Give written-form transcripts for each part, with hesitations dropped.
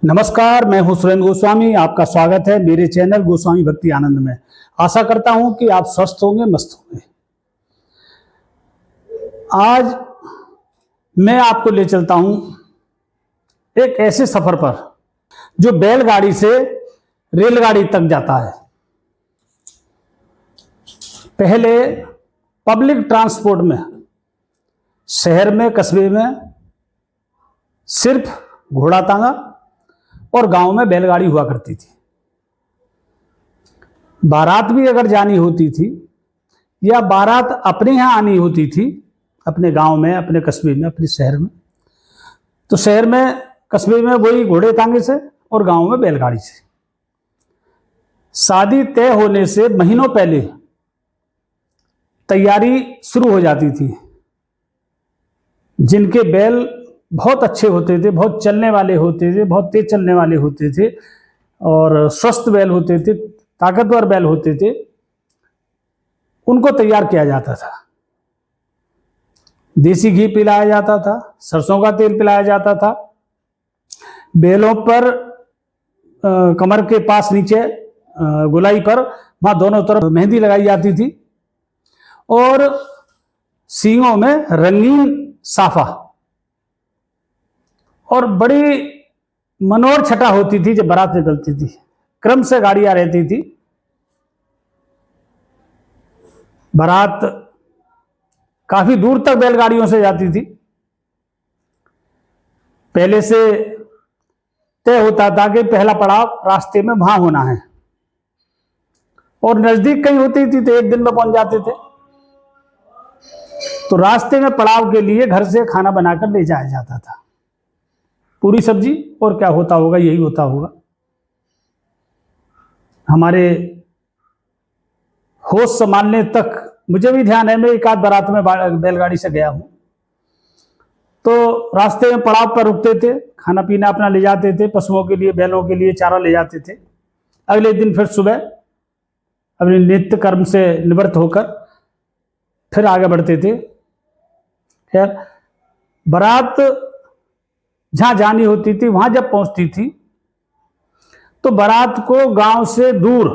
नमस्कार, मैं हूं सुरेंद्र गोस्वामी। आपका स्वागत है मेरे चैनल गोस्वामी भक्ति आनंद में। आशा करता हूं कि आप स्वस्थ होंगे, मस्त होंगे। आज मैं आपको ले चलता हूं एक ऐसे सफर पर जो बैलगाड़ी से रेलगाड़ी तक जाता है। पहले पब्लिक ट्रांसपोर्ट में शहर में, कस्बे में सिर्फ घोड़ा तांगा और गांव में बैलगाड़ी हुआ करती थी। बारात भी अगर जानी होती थी या बारात अपने यहाँ आनी होती थी, अपने गांव में, अपने कस्बे में, अपने शहर में, तो शहर में, कस्बे में वही घोड़े तांगे से और गांव में बैलगाड़ी से। शादी तय होने से महीनों पहले तैयारी शुरू हो जाती थी। जिनके बैल बहुत अच्छे होते थे, बहुत चलने वाले होते थे, बहुत तेज चलने वाले होते थे और स्वस्थ बैल होते थे, ताकतवर बैल होते थे, उनको तैयार किया जाता था। देसी घी पिलाया जाता था, सरसों का तेल पिलाया जाता था। बैलों पर कमर के पास नीचे गुलाई पर, वहां दोनों तरफ मेहंदी लगाई जाती थी और सींगों में रंगीन साफा और बड़ी मनोहर छटा होती थी जब बारात निकलती थी। क्रम से गाड़ियां रहती थी। बारात काफी दूर तक बैलगाड़ियों से जाती थी। पहले से तय होता था कि पहला पड़ाव रास्ते में वहां होना है और नजदीक कहीं होती थी तो एक दिन में पहुंच जाते थे। तो रास्ते में पड़ाव के लिए घर से खाना बनाकर ले जाया जाता था। पूरी सब्जी और क्या होता होगा, यही होता होगा। हमारे होश संभालने तक मुझे भी ध्यान है, मैं एक आध बारात में बैलगाड़ी से गया हूं। तो रास्ते में पड़ाव पर रुकते थे, खाना पीना अपना ले जाते थे, पशुओं के लिए, बैलों के लिए चारा ले जाते थे। अगले दिन फिर सुबह अपने नित्य कर्म से निवृत्त होकर फिर आगे बढ़ते थे। खैर, बारात जहां जानी होती थी, वहां जब पहुंचती थी तो बारात को गांव से दूर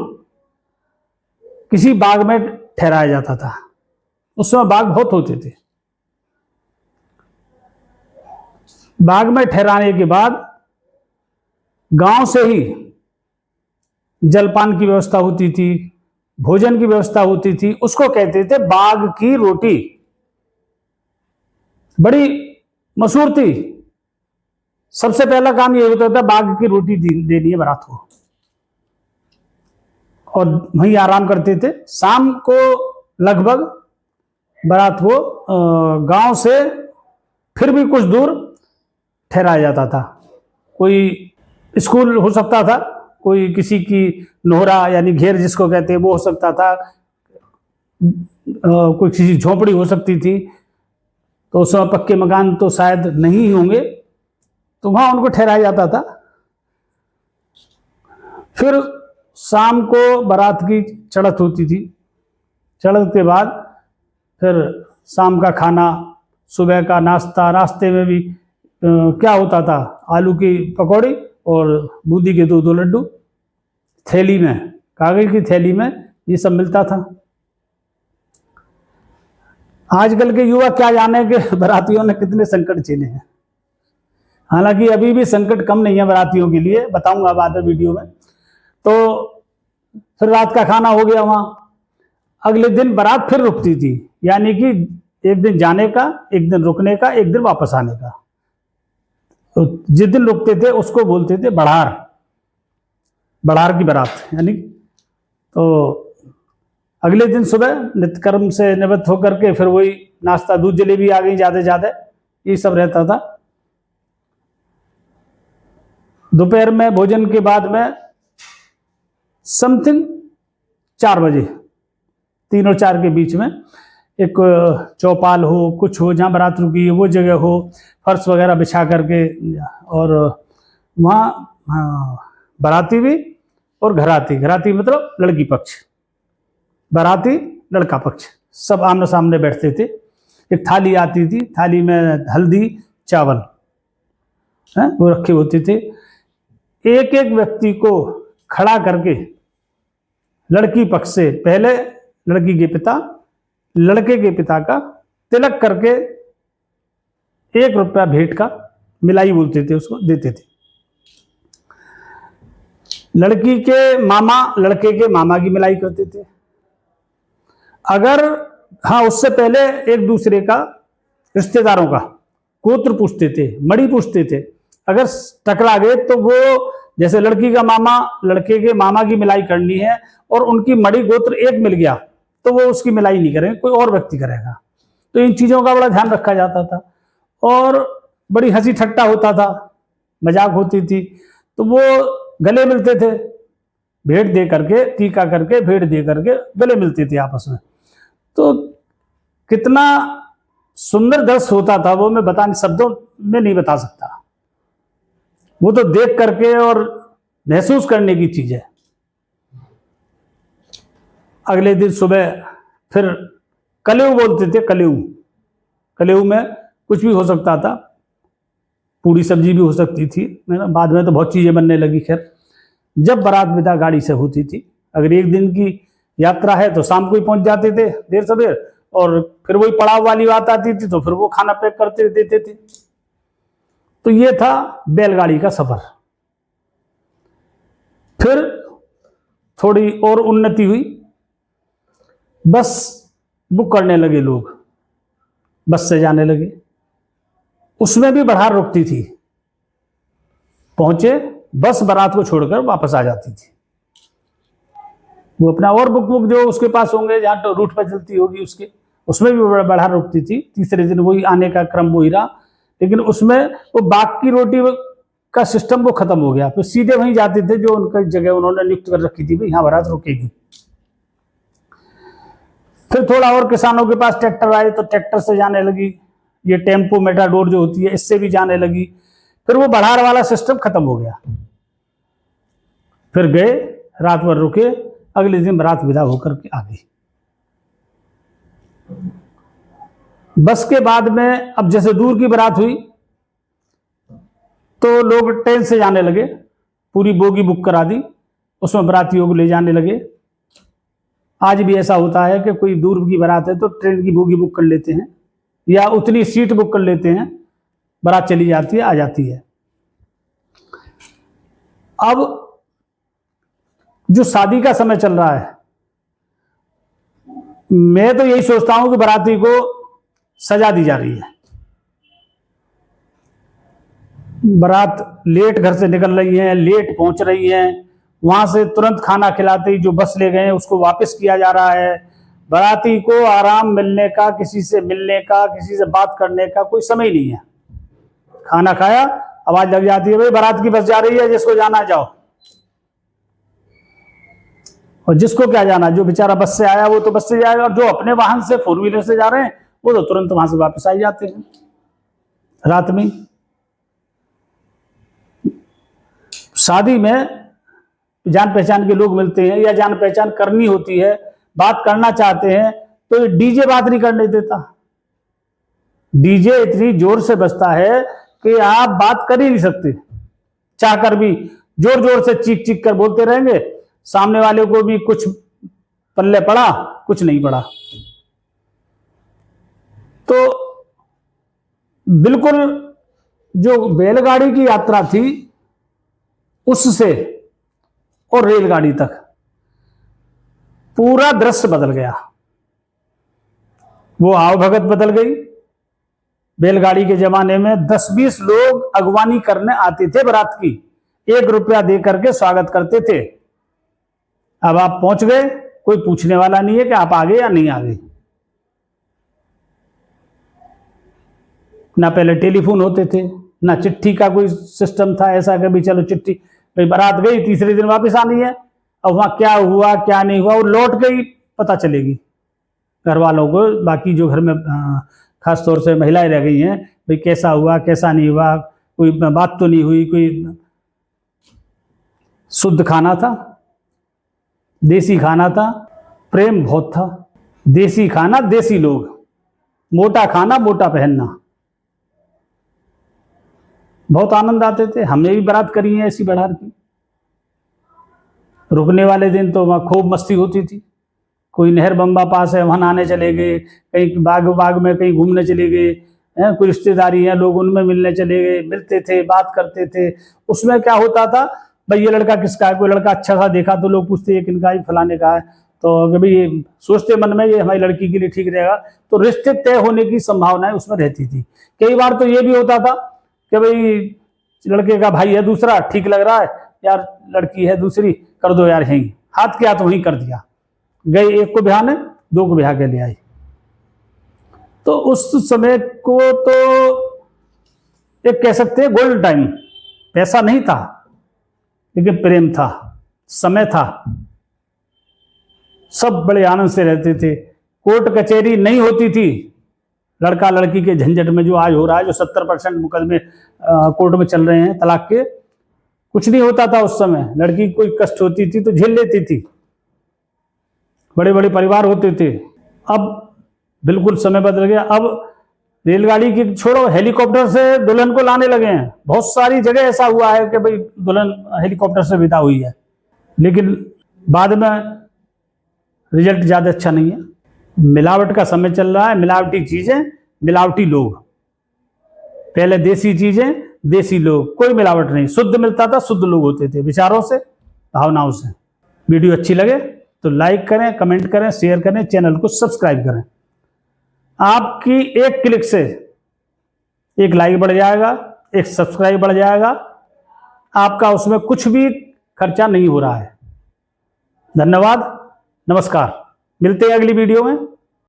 किसी बाग में ठहराया जाता था। उस समय बाग बहुत होते थे। बाग में ठहराने के बाद गांव से ही जलपान की व्यवस्था होती थी, भोजन की व्यवस्था होती थी। उसको कहते थे बाग की रोटी। बड़ी मशहूर थी। सबसे पहला काम ये होता था, बाग की रोटी देनी है बारात को और वहीं आराम करते थे। शाम को लगभग बारात को गांव से फिर भी कुछ दूर ठहराया जाता था। कोई स्कूल हो सकता था, कोई किसी की नोहरा यानी घेर जिसको कहते हैं वो हो सकता था, कोई किसी झोपड़ी हो सकती थी। तो उस समय पक्के मकान तो शायद नहीं होंगे, तो वहां उनको ठहराया जाता था। फिर शाम को बारात की चढ़त होती थी। चढ़त के बाद फिर शाम का खाना, सुबह का नाश्ता। रास्ते में भी क्या होता था, आलू की पकौड़ी और बूंदी के दो लड्डू थैली में, कागज की थैली में, ये सब मिलता था। आजकल के युवा क्या जाने कि बारातियों ने कितने संकट झेले हैं। हालांकि अभी भी संकट कम नहीं है बारातियों के लिए, बताऊंगा बाद में वीडियो में। तो फिर रात का खाना हो गया वहां। अगले दिन बारात फिर रुकती थी, यानी कि एक दिन जाने का, एक दिन रुकने का, एक दिन वापस आने का। तो जिस दिन रुकते थे उसको बोलते थे बढ़ार, बढ़ार की बारात यानी। तो अगले दिन सुबह नित्यकर्म से निवृत्त होकर के फिर वही नाश्ता, दूध जलेबी आ गई ज्यादा ज्यादा, ये सब रहता था। दोपहर में भोजन के बाद में समथिंग 4 बजे, 3 और 4 के बीच में एक चौपाल हो, कुछ हो, जहाँ बारात रुकी है वो जगह हो, फर्श वगैरह बिछा करके, और वहाँ बाराती भी और घराती, घराती मतलब लड़की पक्ष, बाराती लड़का पक्ष, सब आमने सामने बैठते थे। एक थाली आती थी, थाली में हल्दी चावल वो रखे होते थे। एक एक व्यक्ति को खड़ा करके लड़की पक्ष से पहले लड़की के पिता, लड़के के पिता का तिलक करके 1 रुपया भेंट का मिलाई बोलते थे, उसको देते थे। लड़की के मामा लड़के के मामा की मिलाई करते थे। अगर हाँ, उससे पहले एक दूसरे का, रिश्तेदारों का गोत्र पूछते थे, मड़ी पूछते थे। अगर टकरा गए तो वो, जैसे लड़की का मामा लड़के के मामा की मिलाई करनी है और उनकी मड़ी गोत्र एक मिल गया तो वो उसकी मिलाई नहीं करेंगे, कोई और व्यक्ति करेगा। तो इन चीजों का बड़ा ध्यान रखा जाता था और बड़ी हंसी ठट्टा होता था, मजाक होती थी। तो वो गले मिलते थे, भेंट दे करके, टीका करके, भेंट दे करके गले मिलते थे आपस में। तो कितना सुंदर दृश्य होता था वो, मैं बताने शब्दों में नहीं बता सकता। वो तो देख करके और महसूस करने की चीज है। अगले दिन सुबह फिर कलेऊ बोलते थे, कलेऊ। कलेऊ में कुछ भी हो सकता था, पूरी सब्जी भी हो सकती थी, बाद में तो बहुत चीजें बनने लगी। खैर, जब बारात विदा गाड़ी से होती थी, अगर एक दिन की यात्रा है तो शाम को ही पहुंच जाते थे देर सवेर, और फिर वही पड़ाव वाली बात आती थी तो फिर वो खाना पैक करते देते थे। तो ये था बैलगाड़ी का सफर। फिर थोड़ी और उन्नति हुई, बस बुक करने लगे लोग, बस से जाने लगे। उसमें भी बढ़ार रुकती थी, पहुंचे बस बारात को छोड़कर वापस आ जाती थी। वो अपना और बुक जो उसके पास होंगे, जहां तो रूट पर चलती होगी उसके, उसमें भी बढ़ार रुकती थी। तीसरे दिन वही आने का क्रम वही रहा, लेकिन उसमें वो बाकी रोटी का सिस्टम वो खत्म हो गया। फिर सीधे वहीं जाते थे जो उनकी जगह उन्होंने नियुक्त कर रखी थी, भाई यहाँ बारात रुकेगी। फिर थोड़ा और किसानों के पास ट्रैक्टर आए तो ट्रैक्टर से जाने लगी। ये टेम्पो मेटाडोर जो होती है, इससे भी जाने लगी। फिर वो बढ़ार वाला सिस्टम खत्म हो गया। फिर गए, रात भर रुके, अगले दिन बारात विदा होकर के आ गई। बस के बाद में अब जैसे दूर की बारात हुई तो लोग ट्रेन से जाने लगे, पूरी बोगी बुक करा दी, उसमें बारातियों को ले जाने लगे। आज भी ऐसा होता है कि कोई दूर की बारात है तो ट्रेन की बोगी बुक कर लेते हैं या उतनी सीट बुक कर लेते हैं, बारात चली जाती है, आ जाती है। अब जो शादी का समय चल रहा है, मैं तो यही सोचता हूं कि बाराती को सजा दी जा रही है। बारात लेट घर से निकल रही है, लेट पहुंच रही है, वहां से तुरंत खाना खिलाते ही जो बस ले गए उसको वापस किया जा रहा है। बाराती को आराम मिलने का, किसी से मिलने का, किसी से बात करने का कोई समय नहीं है। खाना खाया, आवाज लग जाती है, भाई बारात की बस जा रही है, जिसको जाना जाओ। और जिसको क्या जाना, जो बेचारा बस से आया वो तो बस से जाएगा, और जो अपने वाहन से, 4 व्हीलर से जा रहे हैं, वो तो तुरंत वहां से वापस आ जाते हैं रात में। शादी में जान पहचान के लोग मिलते हैं या जान पहचान करनी होती है, बात करना चाहते हैं, तो डीजे बात नहीं करने देता। डीजे इतनी जोर से बजता है कि आप बात कर ही नहीं सकते, चाहकर भी जोर जोर से चीख चीख कर बोलते रहेंगे, सामने वाले को भी कुछ पल्ले पड़ा, कुछ नहीं पड़ा। तो बिल्कुल जो बैलगाड़ी की यात्रा थी उससे और रेलगाड़ी तक पूरा दृश्य बदल गया। वो आव भगत बदल गई। बैलगाड़ी के जमाने में 10-20 लोग अगवानी करने आते थे बारात की, 1 रुपया दे करके स्वागत करते थे। अब आप पहुंच गए, कोई पूछने वाला नहीं है कि आप आ गए या नहीं आ गए। ना पहले टेलीफोन होते थे, ना चिट्ठी का कोई सिस्टम था ऐसा कि भी चलो चिट्ठी, भाई बारात गई, तीसरे दिन वापस आनी है, अब वहां क्या हुआ क्या नहीं हुआ वो लौट गई पता चलेगी घर वालों को। बाकी जो घर में खास तौर से महिलाएं रह गई हैं, भाई कैसा हुआ कैसा नहीं हुआ, कोई बात तो नहीं हुई। कोई शुद्ध खाना था, देसी खाना था, प्रेम बहुत था। देसी खाना, देसी लोग, मोटा खाना, मोटा पहनना, बहुत आनंद आते थे। हमने भी बारात करी है ऐसी बारात की। रुकने वाले दिन तो वहाँ खूब मस्ती होती थी। कोई नहर बम्बा पास है वहाँ नहाने चले गए, कहीं बाग में कहीं घूमने चले गए हैं, कोई रिश्तेदारी है लोग उनमें मिलने चले गए, मिलते थे, बात करते थे। उसमें क्या होता था, भाई ये लड़का किसका है, कोई लड़का अच्छा सा देखा तो लोग पूछते ये किनका है, फलाने का है। तो कभी ये सोचते मन में ये हमारी लड़की के लिए ठीक रहेगा, तो रिश्ते तय होने की संभावनाएं उसमें रहती थी। कई बार तो ये भी होता था कि भाई लड़के का भाई है दूसरा, ठीक लग रहा है यार, लड़की है दूसरी, कर दो यार यहीं, हाथ के हाथ वहीं कर दिया, गए एक को ब्याह ने, दो को ब्याह के ले आई। तो उस समय को तो एक कह सकते हैं गोल्डन टाइम। पैसा नहीं था लेकिन प्रेम था, समय था, सब बड़े आनंद से रहते थे। कोर्ट कचहरी नहीं होती थी लड़का लड़की के झंझट में जो आज हो रहा है, जो 70% मुकदमे कोर्ट में चल रहे हैं तलाक के, कुछ नहीं होता था उस समय। लड़की की कोई कष्ट होती थी तो झेल लेती थी, बड़े बड़े परिवार होते थे। अब बिल्कुल समय बदल गया। अब रेलगाड़ी की छोड़ो, हेलीकॉप्टर से दुल्हन को लाने लगे हैं। बहुत सारी जगह ऐसा हुआ है कि भाई दुल्हन हेलीकॉप्टर से विदा हुई है, लेकिन बाद में रिजल्ट ज़्यादा अच्छा नहीं है। मिलावट का समय चल रहा है, मिलावटी चीज़ें, मिलावटी लोग। पहले देसी चीज़ें, देसी लोग, कोई मिलावट नहीं, शुद्ध मिलता था, शुद्ध लोग होते थे, विचारों से, भावनाओं से। वीडियो अच्छी लगे तो लाइक करें, कमेंट करें, शेयर करें, चैनल को सब्सक्राइब करें। आपकी एक क्लिक से एक लाइक बढ़ जाएगा, एक सब्सक्राइब बढ़ जाएगा, आपका उसमें कुछ भी खर्चा नहीं हो रहा है। धन्यवाद, नमस्कार, मिलते हैं अगली वीडियो में।